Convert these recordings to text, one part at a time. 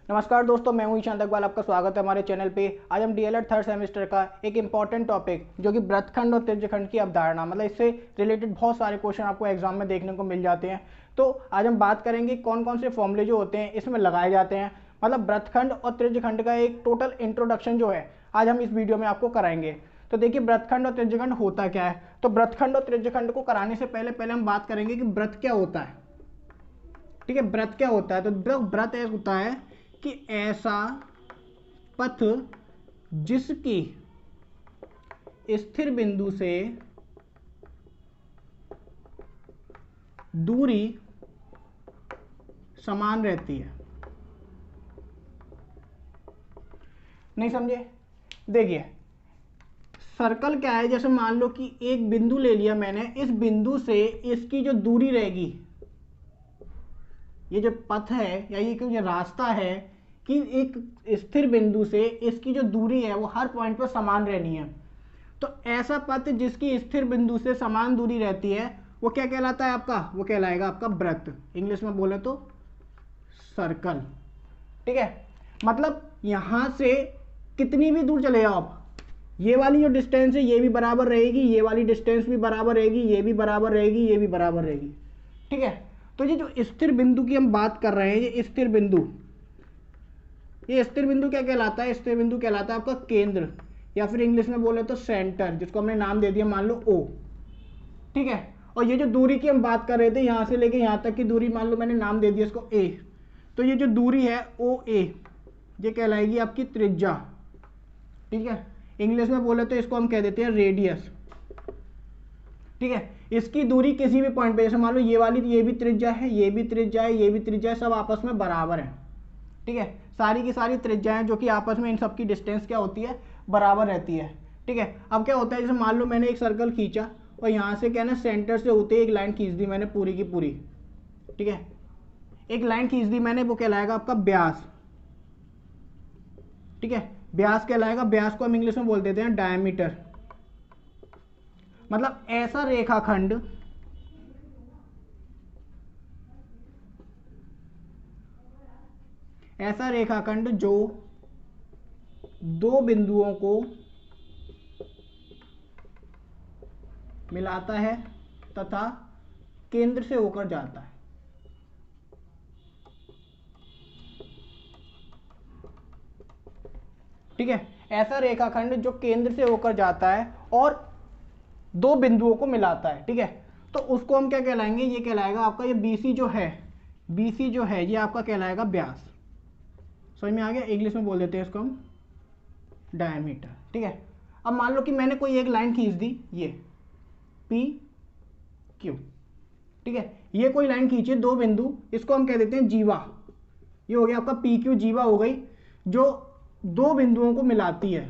नमस्कार दोस्तों, मैं हूं ईशान अग्रवाल। आपका स्वागत है हमारे चैनल पे। आज हम डीएलएड थर्ड सेमेस्टर का एक इंपॉर्टेंट टॉपिक जो कि वृत्तखंड और त्रिज्यखंड की अवधारणा, मतलब इससे रिलेटेड बहुत सारे क्वेश्चन आपको एग्जाम में देखने को मिल जाते हैं। तो आज हम बात करेंगे कौन कौन से फॉर्मूले जो होते हैं इसमें लगाए जाते हैं, मतलब वृत्तखंड और त्रिज्यखंड का एक टोटल इंट्रोडक्शन जो है आज हम इस वीडियो में आपको कराएंगे। तो देखिए, वृत्तखंड और त्रिज्यखंड होता क्या है। तो वृत्तखंड और त्रिज्यखंड को कराने से पहले हम बात करेंगे कि वृत्त क्या होता है। ठीक है, व्रत क्या होता है। तो व्रत ऐसा होता है कि ऐसा पथ जिसकी स्थिर बिंदु से दूरी समान रहती है। नहीं समझे? देखिए, सर्कल क्या है, जैसे मान लो कि एक बिंदु ले लिया मैंने, इस बिंदु से इसकी जो दूरी रहेगी, ये जो पथ है या ये जो रास्ता है, कि एक स्थिर बिंदु से इसकी जो दूरी है वो हर पॉइंट पर समान रहनी है। तो ऐसा पथ जिसकी स्थिर बिंदु से समान दूरी रहती है वो क्या कहलाता है आपका? वो कहलाएगा आपका वृत्त। इंग्लिश में बोले तो सर्कल। ठीक है, मतलब यहां से कितनी भी दूर चले जाओ आप, ये वाली जो डिस्टेंस है ये भी बराबर रहेगी, ये वाली डिस्टेंस भी बराबर रहेगी, ये भी बराबर रहेगी, ये भी बराबर रहेगी। ठीक है, तो ये जो स्थिर बिंदु की हम बात कर रहे हैं, ये स्थिर बिंदु, ये स्थिर बिंदु क्या कहलाता है? स्थिर बिंदु कहलाता है आपका केंद्र, या फिर इंग्लिश में बोले तो सेंटर, जिसको हमने नाम दे दिया मान लो ओ। ठीक है, और ये जो दूरी की हम बात कर रहे थे, यहां से लेके यहां तक की दूरी मान लो मैंने नाम दे दिया इसको ए। तो ये जो दूरी है ओ ए, ये कहलाएगी आपकी त्रिज्या। ठीक है, इंग्लिश में बोले तो इसको हम कह देते हैं रेडियस। ठीक है, इसकी दूरी किसी भी पॉइंट पे, जैसे मान लो ये वाली, ये भी त्रिज्या है, ये भी त्रिज्या है, ये भी त्रिज्या है, सब आपस में बराबर है। ठीक है, सारी की सारी त्रिज्याएं जो कि आपस में इन सब की डिस्टेंस क्या होती है? बराबर रहती है। ठीक है, अब क्या होता है, जैसे मान लो मैंने एक सर्कल खींचा और यहाँ से क्या ना, सेंटर से होते एक लाइन खींच दी मैंने पूरी की पूरी। ठीक है, एक लाइन खींच दी मैंने, वो कहलाएगा आपका व्यास। ठीक है, व्यास कहलाएगा। व्यास को हम इंग्लिश में बोल देते हैं डायमीटर। मतलब ऐसा रेखाखंड जो दो बिंदुओं को मिलाता है तथा केंद्र से होकर जाता है। ठीक है, ऐसा रेखाखंड जो केंद्र से होकर जाता है और दो बिंदुओं को मिलाता है। ठीक है, तो उसको हम क्या कहलाएंगे? ये कहलाएगा आपका, ये बीसी जो है, बीसी जो है ये आपका कहलाएगा व्यास। समझ में आ गया? इंग्लिश में बोल देते हैं इसको हम डायमीटर। ठीक है, अब मान लो कि मैंने कोई एक लाइन खींच दी, ये पी क्यू। ठीक है, ये कोई लाइन खींची, दो बिंदु, इसको हम कह देते हैं जीवा। ये हो गया आपका पी क्यू, जीवा हो गई, जो दो बिंदुओं को मिलाती है।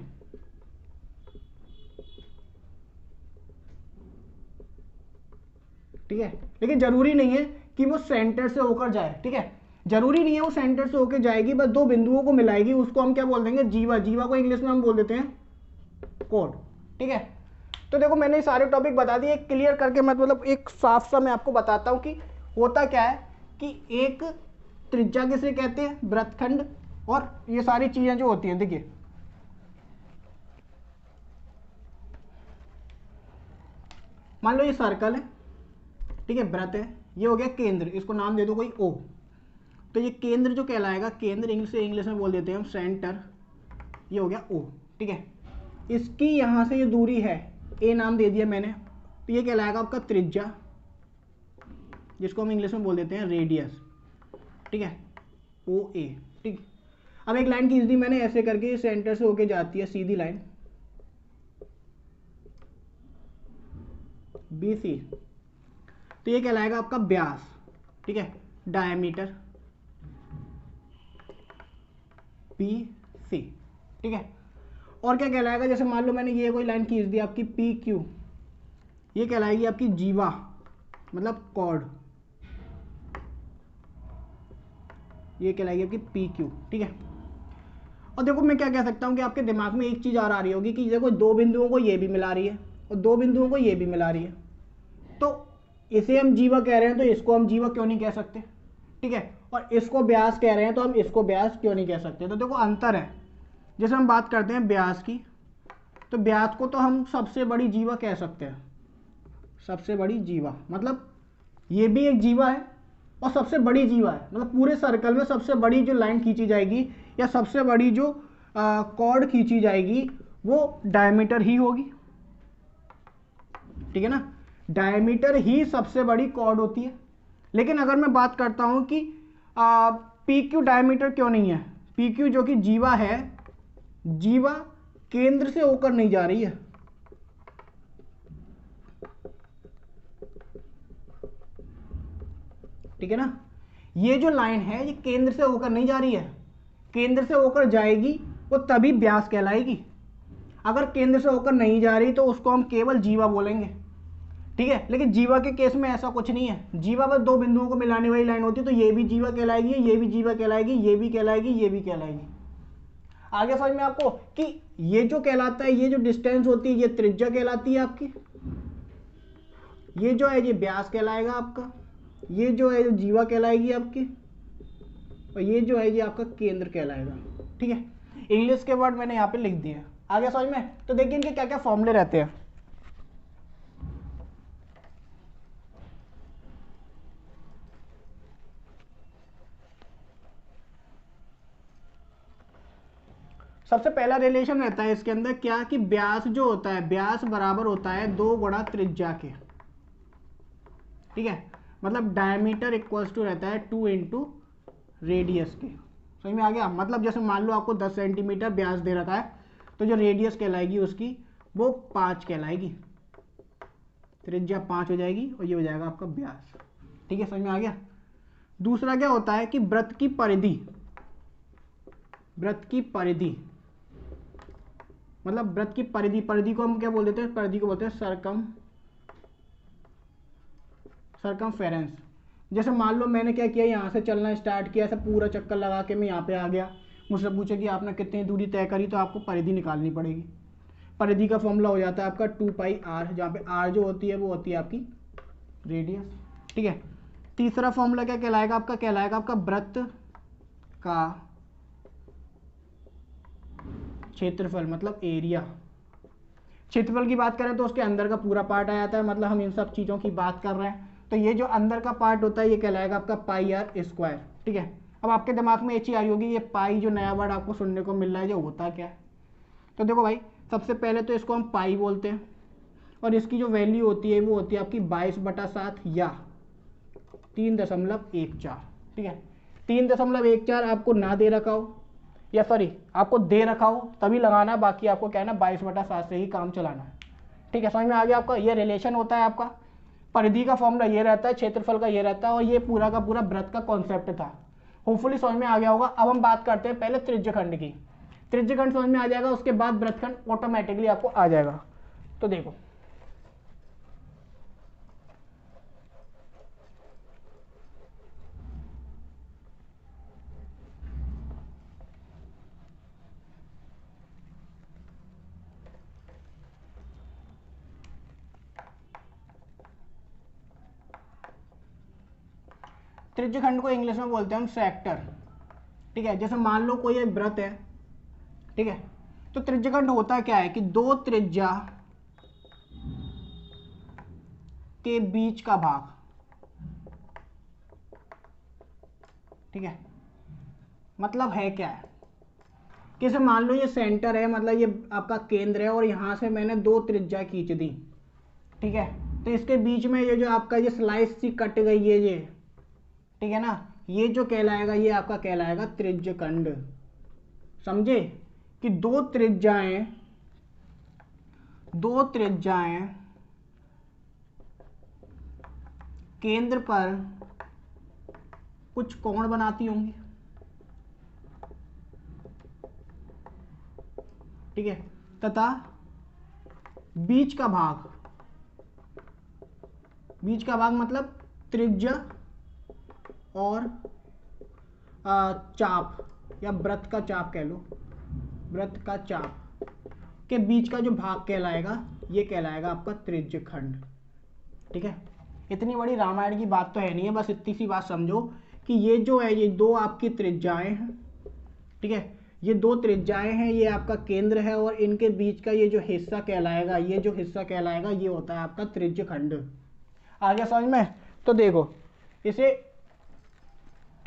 ठीक है, लेकिन जरूरी नहीं है कि वो सेंटर से होकर जाए। ठीक है, जरूरी नहीं है वो सेंटर से होकर जाएगी, बस दो बिंदुओं को मिलाएगी, उसको हम क्या बोल देंगे? जीवा। जीवा को इंग्लिश में हम बोल देते हैं कोड। ठीक है, तो देखो मैंने सारे टॉपिक बता दिए क्लियर करके, मतलब एक साफ सा मैं आपको बताता हूं कि होता क्या है। कि एक त्रिज्या किसे कहते हैं? वृत्तखंड। और ये सारी चीजें जो होती हैं, देखिए मान लो ये सर्कल है, ठीक है, वृत्त है, ये हो गया केंद्र, इसको नाम दे दो कोई ओ। तो ये केंद्र जो कहलाएगा, केंद्र इंग्लिश में बोल देते हैं हम सेंटर, ये हो गया ओ। ठीक है, इसकी यहां से ये दूरी है, ए नाम दे दिया मैंने, तो ये कहलाएगा आपका त्रिज्या, जिसको हम इंग्लिश में बोल देते हैं रेडियस। ठीक है, ओ ए। ठीक, अब एक लाइन खींच दी मैंने ऐसे करके, सेंटर से होके जाती है सीधी लाइन बी सी, तो ये कहलाएगा आपका व्यास। ठीक है, डायमीटर पी सी। ठीक है, और क्या कहलाएगा? जैसे मान लो मैंने ये कोई लाइन खींच दी आपकी पी क्यू, ये कहलाएगी आपकी जीवा, मतलब कॉर्ड, ये कहलाएगी आपकी पी क्यू। ठीक है, और देखो मैं क्या कह सकता हूँ कि आपके दिमाग में एक चीज आ रही होगी कि देखो दो बिंदुओं को ये भी मिला रही है और दो बिंदुओं को ये भी मिला रही है, तो इसे हम जीवा कह रहे हैं, तो इसको हम जीवा क्यों नहीं कह सकते? ठीक है, और इसको व्यास कह रहे हैं तो हम इसको व्यास क्यों नहीं कह सकते। तो देखो अंतर है, जैसे हम बात करते हैं व्यास की, तो व्यास को तो हम सबसे बड़ी जीवा कह सकते हैं, सबसे बड़ी जीवा मतलब ये भी एक जीवा है और सबसे बड़ी जीवा है, मतलब पूरे सर्कल में सबसे बड़ी जो लाइन खींची जाएगी या सबसे बड़ी जो कॉर्ड खींची जाएगी वो डायमीटर ही होगी, ठीक है ना, डायमीटर ही सबसे बड़ी कॉर्ड होती है। लेकिन अगर मैं बात करता हूं कि पी क्यू डायमीटर क्यों नहीं है, पी क्यू जो कि जीवा है, जीवा केंद्र से होकर नहीं जा रही है, ठीक है ना, ये जो लाइन है ये केंद्र से होकर नहीं जा रही है, केंद्र से होकर जाएगी वो तभी व्यास कहलाएगी। अगर केंद्र से होकर नहीं जा रही तो उसको हम केवल जीवा बोलेंगे, ठीक है। लेकिन जीवा के केस में ऐसा कुछ नहीं है, जीवा बस दो बिंदुओं को मिलाने वाली लाइन होती है, तो ये भी जीवा कहलाएगी, ये भी जीवा कहलाएगी, ये भी कहलाएगी, ये भी कहलाएगी। आगे समझ में आपको कि ये जो कहलाता है, ये जो डिस्टेंस होती है ये त्रिज्या कहलाती है आपकी, ये जो है ये व्यास कहलाएगा आपका, ये जो है जीवा कहलाएगी आपकी, और ये जो है ये आपका केंद्र कहलाएगा, ठीक है। इंग्लिश के वर्ड मैंने यहाँ पे लिख दिए। आगे समझ में, तो देखिए इनके क्या क्या फॉर्मूले रहते हैं। सबसे पहला रिलेशन रहता है इसके अंदर क्या, कि व्यास जो होता है, व्यास बराबर होता है 2 गुणा त्रिज्या के, ठीक है, मतलब डायमीटर इक्वल्स टू रहता है 2 इंटू रेडियस के। समझ में आ गया, मतलब जैसे मान लो आपको 10 सेंटीमीटर व्यास दे रखा है, तो जो रेडियस कहलाएगी उसकी वो 5 कहलाएगी, त्रिज्या 5 हो जाएगी और ये हो जाएगा आपका व्यास, ठीक है, समझ में आ गया। दूसरा क्या होता है कि वृत्त की परिधि, वृत्त की परिधि मतलब वृत्त की परिधि, परिधि को हम क्या बोल देते हैं, परिधि को बोलते हैं सरकमफेरेंस। जैसे मान लो मैंने क्या किया, यहाँ से चलना स्टार्ट किया, ऐसा पूरा चक्कर लगा के मैं यहाँ पे आ गया, मुझसे पूछे कि आपने कितनी दूरी तय करी, तो आपको परिधि निकालनी पड़ेगी। परिधि का फॉर्मूला हो जाता है आपका 2πr, जहाँ पे r जो होती है वो होती है आपकी रेडियस, ठीक है। तीसरा फॉर्मूला क्या कहलाएगा आपका, कहलाएगा आपका वृत्त का क्षेत्रफल, मतलब एरिया। क्षेत्रफल की बात करें तो उसके अंदर का पूरा पार्ट आ जाता है, मतलब हम इन सब चीज़ों की बात कर रहे हैं, तो ये जो अंदर का पार्ट होता है ये कहलाएगा आपका πr², ठीक है। अब आपके दिमाग में एक चीज़ आ रही होगी, ये पाई जो नया वर्ड आपको सुनने को मिल रहा है, ये होता क्या है। तो देखो भाई, सबसे पहले तो इसको हम पाई बोलते हैं, और इसकी जो वैल्यू होती है वो होती है आपकी 22/7 या 3.14, ठीक है। 3.14 आपको ना दे रखा हो, या सॉरी आपको दे रखा हो तभी लगाना, बाकी आपको क्या है ना 22/7 से ही काम चलाना है, ठीक है। समझ में आ गया आपका, ये रिलेशन होता है आपका। परिधि का फॉर्मूला ये रहता है, क्षेत्रफल का ये रहता है, और ये पूरा का पूरा वृत्त का कॉन्सेप्ट था। होपफुली समझ में आ गया होगा। अब हम बात करते हैं पहले त्रिज्यखंड की। त्रिज्यखंड समझ में आ जाएगा, उसके बाद वृत्तखंड ऑटोमेटिकली आपको आ जाएगा। तो देखो त्रिज्यखंड को इंग्लिश में बोलते हैं हम सेक्टर, ठीक है। जैसे मान लो कोई एक वृत्त है, ठीक है, तो त्रिज्यखंड होता क्या है कि दो त्रिज्या के बीच का भाग, ठीक है। मतलब है क्या है कि जैसे मान लो ये सेंटर है, मतलब ये आपका केंद्र है, और यहां से मैंने दो त्रिज्या खींच दी, ठीक है, तो इसके बीच में ये जो आपका ये स्लाइस सी कट गई है ये, ठीक है ना, ये जो कहलाएगा ये आपका कहलाएगा त्रिज्यखंड। समझे कि दो त्रिज्याएं केंद्र पर कुछ कोण बनाती होंगी, ठीक है, तथा बीच का भाग मतलब त्रिज्या और चाप या वृत्त का चाप कह लो, वृत्त का चाप के बीच का जो भाग कहलाएगा ये कहलाएगा आपका त्रिज्यखंड, ठीक है। इतनी बड़ी रामायण की बात तो है नहीं है, बस इतनी सी बात समझो कि ये जो है ये दो आपकी त्रिज्याएं हैं, ठीक है, ये दो त्रिज्याएं हैं, ये आपका केंद्र है और इनके बीच का ये जो हिस्सा कहलाएगा, ये जो हिस्सा कहलाएगा ये होता है आपका त्रिज्यखंड। आ गया समझ में? तो देखो इसे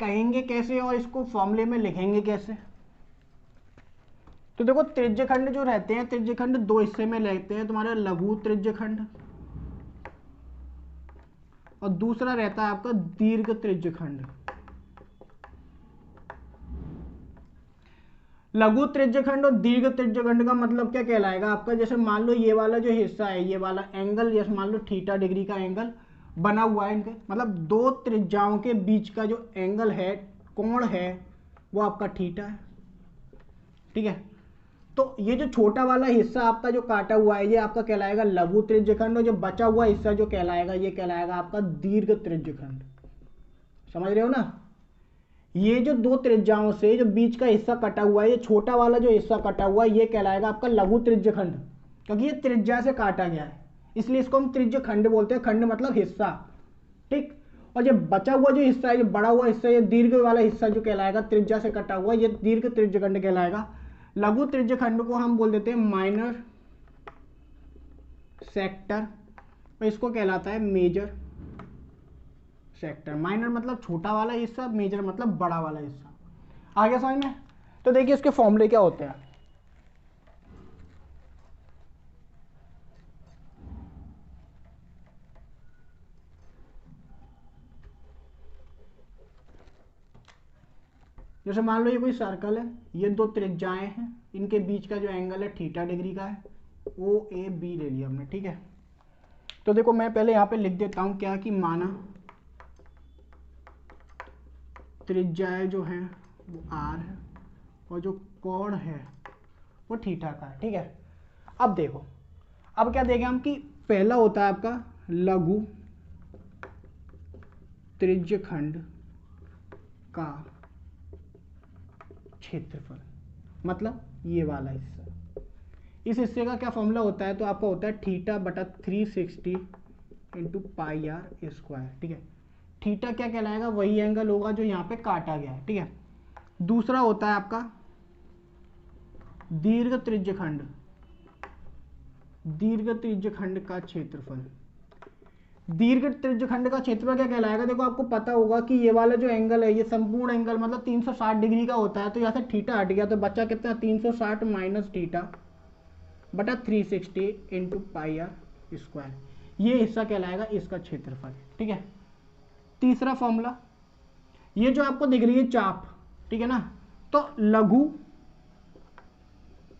कहेंगे कैसे और इसको फॉर्मूले में लिखेंगे कैसे। तो देखो त्रिज्यखंड जो रहते हैं, त्रिज्यखंड दो हिस्से में लेते हैं, तुम्हारा लघु त्रिज्यखंड और दूसरा रहता है आपका दीर्घ त्रिज्यखंड। लघु त्रिज्यखंड और दीर्घ त्रिज्यखंड का मतलब क्या कहलाएगा आपका, जैसे मान लो ये वाला जो हिस्सा है, ये वाला एंगल, जैसे मान लो थीटा डिग्री का एंगल बना हुआ है इनके, मतलब दो त्रिज्याओं के बीच का जो एंगल है, कोण है, वो आपका थीटा है, ठीक है। तो ये जो छोटा वाला हिस्सा आपका जो काटा हुआ है, ये आपका कहलाएगा लघु त्रिज्यखंड और जो बचा हुआ हिस्सा जो कहलाएगा, ये कहलाएगा आपका दीर्घ त्रिज्यखंड। समझ रहे हो ना? ये जो दो त्रिज्याओं से जो बीच का हिस्सा कटा हुआ है, ये छोटा वाला जो हिस्सा कटा हुआ है, ये कहलाएगा आपका लघु त्रिज्यखंड, क्योंकि ये त्रिज्या से काटा गया है, इसलिए इसको हम त्रिज्यखंड बोलते हैं। खंड मतलब हिस्सा, ठीक। और जो बचा हुआ जो हिस्सा है, जो बड़ा हुआ हिस्सा, ये दीर्घ वाला हिस्सा जो कहलाएगा, त्रिज्या से कटा हुआ, ये दीर्घ त्रिज्यखंड कहलाएगा। लघु त्रिज्यखंड को हम बोल देते हैं माइनर सेक्टर, और इसको कहलाता है मेजर सेक्टर। माइनर मतलब छोटा वाला हिस्सा, मेजर मतलब बड़ा वाला हिस्सा। आ गया समझ में? तो देखिए इसके फॉर्मूले क्या होते हैं। जैसे मान लो ये कोई सर्कल है, ये दो त्रिज्याएं हैं, इनके बीच का जो एंगल है थीटा डिग्री का है, ओ ए बी ले लिया हमने, ठीक है। तो देखो मैं पहले यहाँ पे लिख देता हूँ क्या, कि माना त्रिज्याएं जो हैं वो आर है और जो कोण है वो थीटा का है, ठीक है। अब देखो, अब क्या देखें हम, कि पहला होता है आपका लघु त्रिज्यखंड का क्षेत्रफल, मतलब ये वाला हिस्सा। इस हिस्से का क्या फॉर्मूला होता है, तो आपका होता है थीटा बटा 360 इंटू पाई आर स्क्वायर, ठीक है। थीटा क्या कहलाएगा, वही एंगल होगा जो यहाँ पे काटा गया है, ठीक है। दूसरा होता है आपका दीर्घ त्रिज्यखंड, दीर्घ त्रिज्यखंड का क्षेत्रफल। दीर्घ त्रिज्यखंड का क्षेत्रफल क्या कहलाएगा, देखो आपको पता होगा कि ये वाला जो एंगल है, ये संपूर्ण एंगल मतलब 360 डिग्री का होता है, तो यहाँ से थीटा हट गया तो बचा कितना, 360 माइनस थीटा बटा 360 इंटू पाई आर स्क्वायर। ये हिस्सा कहलाएगा इसका क्षेत्रफल, ठीक है। तीसरा फॉर्मूला, ये जो आपको दिख रही है चाप, ठीक है ना, तो लघु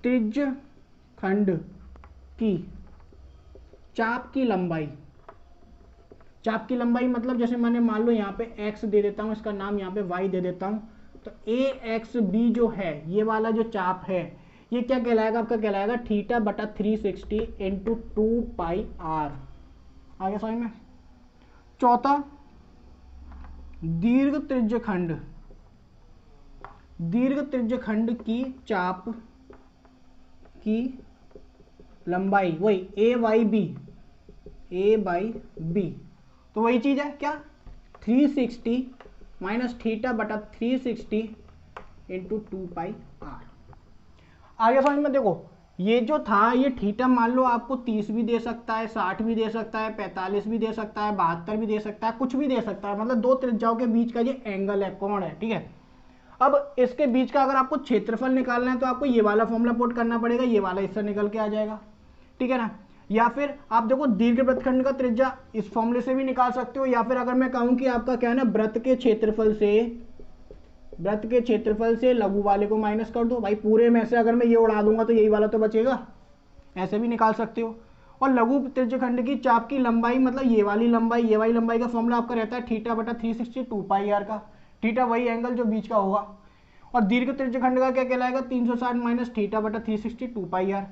त्रिज्यखंड की चाप की लंबाई, चाप की लंबाई मतलब जैसे मैंने मान लो यहाँ पे x दे देता हूँ, इसका नाम यहाँ पे y दे देता हूँ, तो ए एक्स बी जो है, ये वाला जो चाप है, ये क्या कहलाएगा आपका, कहलाएगा थीटा बटा 360 इंटू 2 पाई आर। आगे समझ में? चौथा दीर्घ त्रिज्यखंड, दीर्घ त्रिज्यखंड की चाप की लंबाई, वही A by B, A by B, तो वही चीज है क्या, 360 माइनस थीटा बटा 360 इंटू 2 पाई आर। आगे समझ में? देखो ये जो था, ये थीटा मान लो आपको 30 भी दे सकता है, 60 भी दे सकता है, 45 भी दे सकता है, 72 भी दे सकता है, कुछ भी दे सकता है, मतलब दो त्रिज्याओं के बीच का ये एंगल है, कोण है, ठीक है। अब इसके बीच का अगर आपको क्षेत्रफल निकालना है तो आपको ये वाला फॉर्मूला पुट करना पड़ेगा, ये वाला हिस्सा निकल के आ जाएगा, ठीक है ना। या फिर आप देखो दीर्घ वृत्तखंड का त्रिज्या इस फॉर्मूले से भी निकाल सकते हो, या फिर अगर मैं कहूं कि आपका क्या है ना, वृत्त के क्षेत्रफल से लघु वाले को माइनस कर दो, भाई पूरे में से अगर मैं ये उड़ा दूंगा तो यही वाला तो बचेगा, ऐसे भी निकाल सकते हो। और लघु त्रिज्यखंड की चाप की लंबाई मतलब ये वाली लंबाई, ये वाली लंबाई का फॉर्मूला आपका रहता है थीटा बटा 360 2 पाई आर का, थीटा वही एंगल जो बीच का होगा। और दीर्घ त्रिज्यखंड का क्या कहलाएगा, 360 माइनस थीटा बटा 360 2 पाई आर।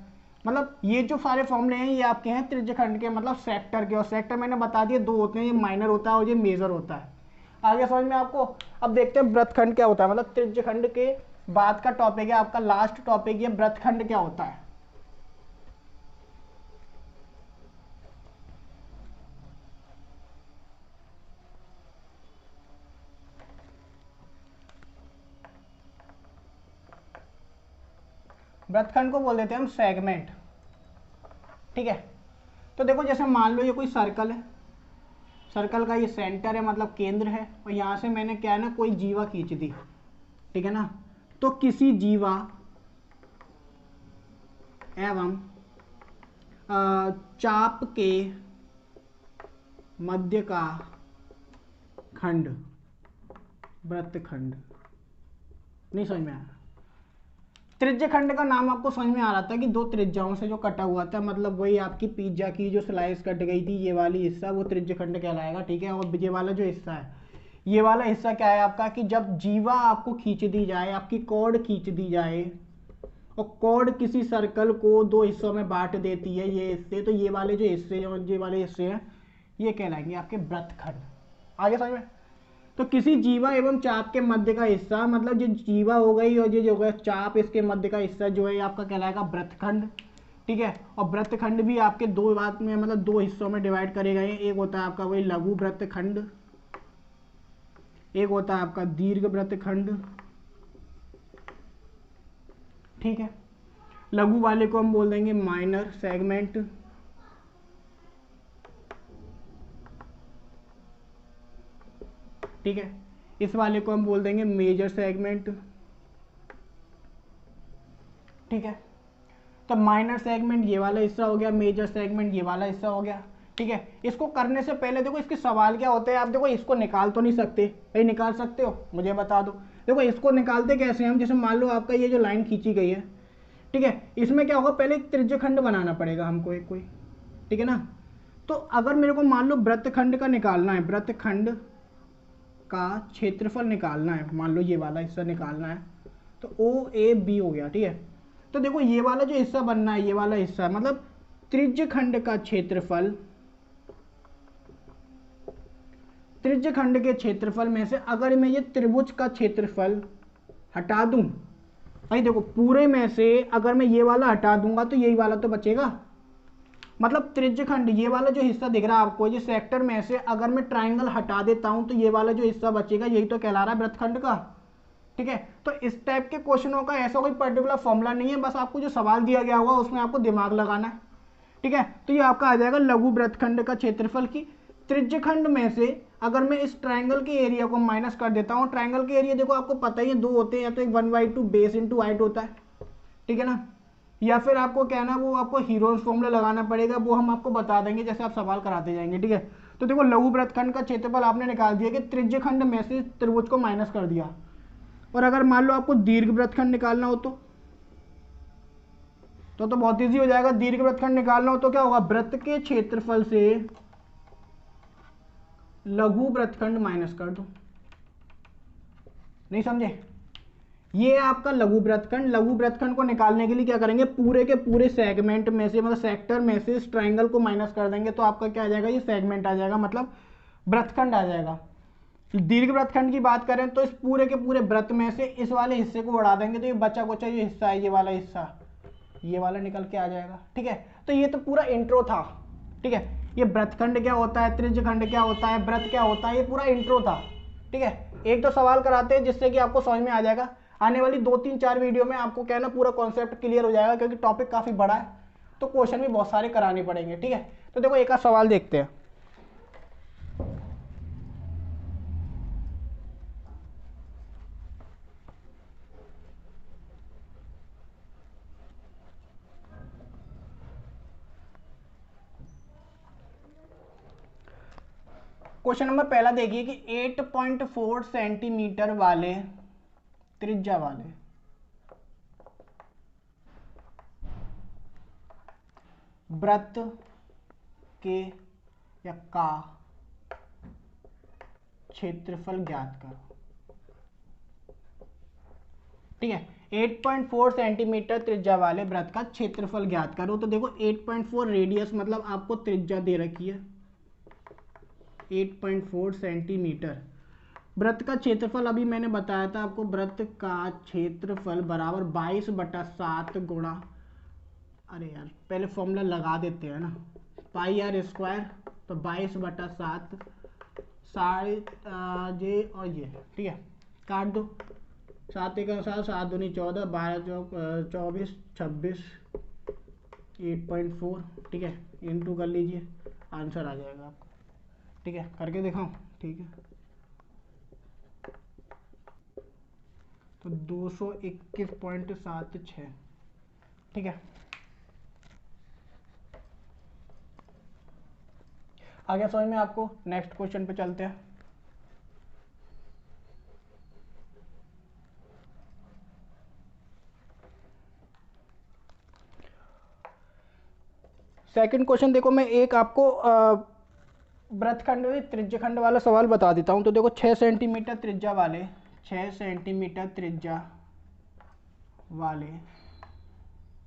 मतलब ये जो सारे फॉर्मूले हैं ये आपके हैं त्रिज्यखंड के, मतलब सेक्टर के, और सेक्टर मैंने बता दिए दो होते हैं, ये माइनर होता है और ये मेजर होता है। आगे समझ में आपको? अब देखते हैं वृत्तखंड क्या होता है, मतलब त्रिज्यखंड के बाद का टॉपिक है आपका, लास्ट टॉपिक, ये वृत्तखंड क्या होता है। वृत्तखंड को बोल देते हैं हम सेगमेंट, ठीक है। तो देखो जैसे मान लो ये कोई सर्कल है, सर्कल का ये सेंटर है मतलब केंद्र है, और यहाँ से मैंने क्या है ना कोई जीवा खींच दी, ठीक है ना। तो किसी जीवा एवं चाप के मध्य का खंड वृत्तखंड, नहीं समझ में आया। त्रिज्य खंड का नाम आपको समझ में आ रहा था कि दो त्रिज्याओं से जो कटा हुआ था, मतलब वही आपकी पिज्जा की जो स्लाइस कट गई थी, ये वाली हिस्सा वो त्रिज्य खंड कहलाएगा, ठीक है। और ये वाला जो हिस्सा है, ये वाला हिस्सा क्या है आपका, कि जब जीवा आपको खींच दी जाए, आपकी कॉर्ड खींच दी जाए, और कॉर्ड किसी सर्कल को दो हिस्सों में बांट देती है ये हिस्से, तो ये वाले जो हिस्से और ये वाले हिस्से हैं ये कहलाएंगे आपके वृत्तखंड। आगे समझ में। तो किसी जीवा एवं चाप के मध्य का हिस्सा, मतलब जो जीवा हो गई और ये जो हो गया चाप, इसके मध्य का हिस्सा जो है आपका कहलाएगा वृत्तखंड, ठीक है। और वृत्तखंड भी आपके दो बात में मतलब दो हिस्सों में डिवाइड करे गए हैं। एक होता है आपका वही लघु वृत्तखंड, एक होता है आपका दीर्घ वृत्तखंड, ठीक है। लघु वाले को हम बोल देंगे माइनर सेगमेंट, ठीक है। इस वाले को हम बोल देंगे मेजर सेगमेंट, ठीक है। तो माइनर सेगमेंट ये वाला हिस्सा हो गया, मेजर सेगमेंट ये वाला हिस्सा हो गया, ठीक है। इसको करने से पहले देखो इसके सवाल क्या होते हैं, आप देखो इसको निकाल तो नहीं सकते भाई, निकाल सकते हो मुझे बता दो। देखो इसको निकालते कैसे हम, जैसे मान लो आपका ये जो लाइन खींची गई है, ठीक है, इसमें क्या होगा, पहले एक त्रिज्यखंड बनाना पड़ेगा हमको एक कोई, ठीक है ना। तो अगर मेरे को मान लो वृत्तखंड का निकालना है, वृत्तखंड का क्षेत्रफल निकालना है, मान लो ये वाला हिस्सा निकालना है, तो ओ ए बी हो गया, ठीक है। तो देखो ये वाला जो हिस्सा बनना है, ये वाला हिस्सा मतलब त्रिज्यखंड का क्षेत्रफल, त्रिज्यखंड के क्षेत्रफल में से अगर मैं ये त्रिभुज का क्षेत्रफल हटा दूं, भाई देखो पूरे में से अगर मैं ये वाला हटा दूंगा तो यही वाला तो बचेगा, मतलब त्रिज्यखंड ये वाला जो हिस्सा दिख रहा है आपको, ये सेक्टर में से अगर मैं ट्राइंगल हटा देता हूं तो ये वाला जो हिस्सा बचेगा यही तो कहला रहा है वृत्तखंड का, ठीक है। तो इस टाइप के क्वेश्चनों का ऐसा कोई पर्टिकुलर फॉर्मूला नहीं है, बस आपको जो सवाल दिया गया हुआ उसमें आपको दिमाग लगाना है, ठीक है। तो ये आपका आ जाएगा लघु वृत्तखंड का क्षेत्रफल की त्रिज्यखंड में से अगर मैं इस ट्राइंगल के एरिया को माइनस कर देता हूँ, ट्राइंगल के एरिया देखो आपको पता ही है दो होते हैं, या तो एक 1/2 बेस इंटू हाइट होता है, ठीक है ना, या फिर आपको क्या ना वो आपको हीरोज फॉर्मूला लगाना पड़ेगा, वो हम आपको बता देंगे जैसे आप सवाल कराते जाएंगे, ठीक है। तो देखो लघु वृत्तखंड का क्षेत्रफल आपने निकाल दिया कि त्रिज्यखंड में से त्रिभुज को माइनस कर दिया, और अगर मान लो आपको दीर्घ वृत्तखंड निकालना हो तो बहुत इजी हो जाएगा। दीर्घ वृत्तखंड निकालना हो तो क्या होगा, वृत्त के क्षेत्रफल से लघु वृत्तखंड माइनस कर दो, नहीं समझे। ये आपका लघु वृत्तखंड, लघु वृत्तखंड को निकालने के लिए क्या करेंगे, पूरे के पूरे सेगमेंट में से मतलब सेक्टर में से इस ट्राइंगल को माइनस कर देंगे, तो आपका क्या आ जाएगा, ये सेगमेंट आ जाएगा, मतलब वृत्तखंड आ जाएगा। दीर्घ वृत्तखंड की बात करें तो इस पूरे के पूरे वृत्त में से इस वाले हिस्से को उड़ा देंगे, तो ये बचा कुचा ये हिस्सा है, ये वाला हिस्सा, ये वाला निकल के आ जाएगा, ठीक है। तो ये तो पूरा इंट्रो था, ठीक है। ये वृत्तखंड क्या होता है, त्रिज्यखंड क्या होता है, वृत्त क्या होता है, ये पूरा इंट्रो था, ठीक है। एक तो सवाल कराते हैं जिससे कि आपको समझ में आ जाएगा, आने वाली 2-3-4 वीडियो में आपको क्या ना पूरा कॉन्सेप्ट क्लियर हो जाएगा, क्योंकि टॉपिक काफी बड़ा है तो क्वेश्चन भी बहुत सारे कराने पड़ेंगे, ठीक है। तो देखो एक आध सवाल देखते हैं। क्वेश्चन नंबर पहला देखिए कि 8.4 सेंटीमीटर वाले त्रिज्या वाले वृत्त के या का क्षेत्रफल ज्ञात करो, ठीक है। 8.4 सेंटीमीटर त्रिज्या वाले वृत्त का क्षेत्रफल ज्ञात करो। तो देखो 8.4 रेडियस मतलब आपको त्रिज्या दे रखी है 8.4 सेंटीमीटर। वृत्त का क्षेत्रफल अभी मैंने बताया था आपको, वृत्त का क्षेत्रफल बराबर 22/7 गुणा, अरे यार पहले फॉर्मूला लगा देते हैं ना, पाई आर स्क्वायर, तो 22/7 साढ़े जे और ये, ठीक है, काट दो 7 एक 7, 7 दूनी 14, 12 24, 26, 8.4, ठीक है, इंटू कर लीजिए, आंसर आ जाएगा आपका। ठीक है, करके दिखाऊं? ठीक है, तो 221.76। ठीक है, आ गया समझ में आपको? नेक्स्ट क्वेश्चन पे चलते हैं। सेकंड क्वेश्चन देखो, मैं एक आपको वृत्तखंड त्रिज्यखंड वाला सवाल बता देता हूं। तो देखो 6 सेंटीमीटर त्रिज्या वाले 6 सेंटीमीटर त्रिज्या वाले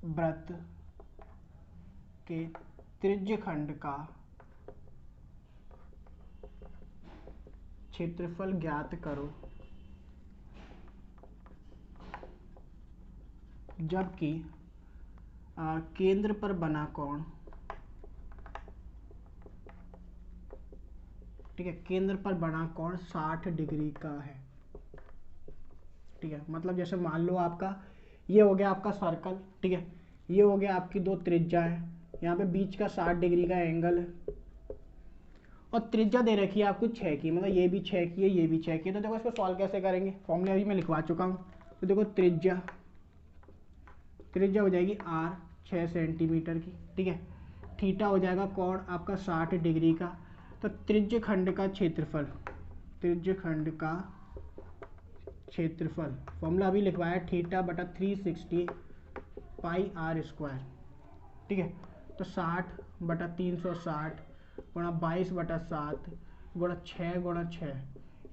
वृत्त के त्रिज्यखंड का क्षेत्रफल ज्ञात करो जबकि केंद्र पर बना कोण, ठीक है, केंद्र पर बना कोण 60 डिग्री का है। ठीक है, मतलब जैसे मान लो आपका ये हो गया आपका सर्कल, ठीक है, ये हो गया आपकी दो त्रिज्या है, यहाँ पे बीच का 60 डिग्री का एंगल है, और त्रिज्या दे रखी है आपको 6 की, मतलब ये भी 6 की है, ये भी 6 की है। तो देखो इसको सॉल्व कैसे करेंगे, फॉर्मूला अभी मैं लिखवा चुका हूँ। तो देखो त्रिज्या हो जाएगी r 6 सेंटीमीटर की, ठीक है, थीटा हो जाएगा कोण आपका 60 डिग्री का। तो त्रिज्यखंड का क्षेत्रफल, फॉर्मूला अभी लिखवाया, थीटा बटा 360 पाई r स्क्वायर। ठीक है, तो 60 बटा 360 गुणा 22 बटा 7 गुणा 6 गुणा 6,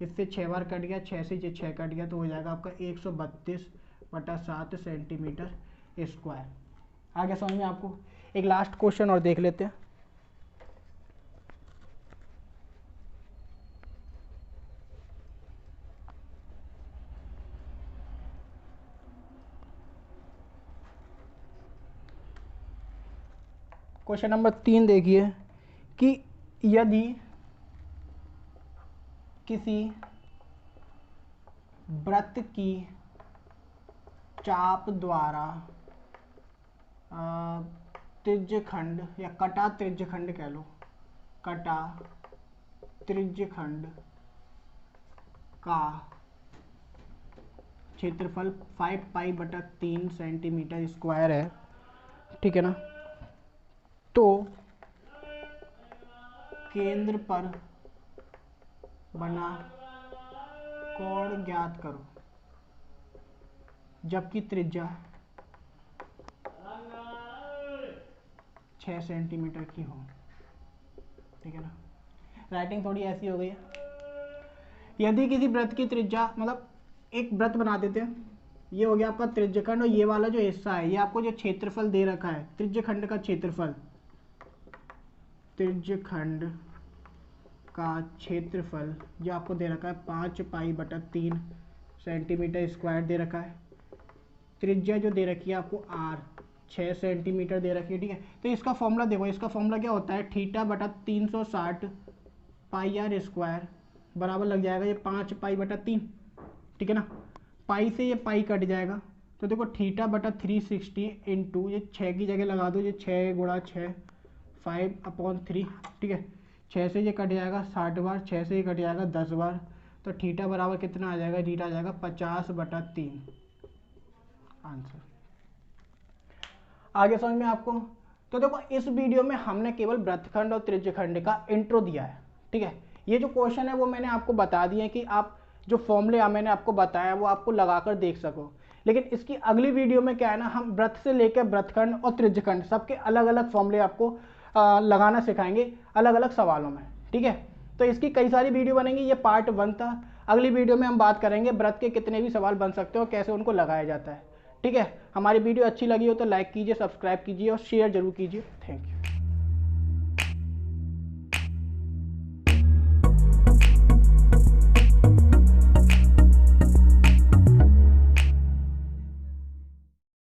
इससे 6 बार कट गया, 6 से 6 कट गया, तो हो जाएगा आपका 132 बटा 7 सेंटीमीटर स्क्वायर। आगे समझ में आपको? एक लास्ट क्वेश्चन और देख लेते हैं। क्वेश्चन नंबर 3 देखिए कि यदि किसी वृत्त की चाप द्वारा त्रिज्यखंड या कटा त्रिज्यखंड कह लो, कटा त्रिज्यखंड का क्षेत्रफल 5 पाई बटा 3 सेंटीमीटर स्क्वायर है, ठीक है ना, तो केंद्र पर बना कोण ज्ञात करो जबकि त्रिज्या 6 सेंटीमीटर की हो। ठीक है ना, राइटिंग थोड़ी ऐसी हो गई है। यदि किसी वृत्त की त्रिज्या, मतलब एक वृत्त बना देते हैं, ये हो गया आपका त्रिज्यखंड, और ये वाला जो हिस्सा है, ये आपको जो क्षेत्रफल दे रखा है, त्रिज्यखंड का क्षेत्रफल, त्रिज्यखंड का क्षेत्रफल जो आपको दे रखा है 5 पाई बटा 3 सेंटीमीटर स्क्वायर दे रखा है। त्रिज्या जो दे रखी है आपको r 6 सेंटीमीटर दे रखी है। ठीक है, तो इसका फॉर्मूला देखो, इसका फॉर्मूला क्या होता है, थीटा बटा 360 पाई r स्क्वायर बराबर लग जाएगा ये 5 पाई बटा 3। ठीक है ना, पाई से ये पाई कट जाएगा, तो देखो थीटा बटा 360 इंटू ये 6 की जगह लगा दो, ये 6 गुणा 6 5/3। ठीक है, 6 से ये कट जाएगा 60 बार, 6 से ये कट जाएगा 10 बार, तो थीटा बराबर कितना आ जाएगा, थीटा आ जाएगा 50 बटा 3 आंसर। आगे समझ में आपको? तो देखो इस वीडियो में हमने केवल वृत्तखंड और त्रिज्यखंड का इंट्रो दिया है। ठीक है, ये जो क्वेश्चन है वो मैंने आपको बता दिए कि आप जो फॉर्मूले मैंने आपको बताया वो आपको लगाकर देख सको। लेकिन इसकी अगली वीडियो में क्या है ना, हम वृत्त से लेकर वृत्तखंड और त्रिज्यखंड सबके अलग अलग फॉर्मूले आपको लगाना सिखाएंगे अलग अलग सवालों में। ठीक है, तो इसकी कई सारी वीडियो बनेंगी, ये पार्ट 1 था। अगली वीडियो में हम बात करेंगे वृत्त के कितने भी सवाल बन सकते हो, कैसे उनको लगाया जाता है। ठीक है, हमारी वीडियो अच्छी लगी हो तो लाइक कीजिए, सब्सक्राइब कीजिए और शेयर जरूर कीजिए। Thank you.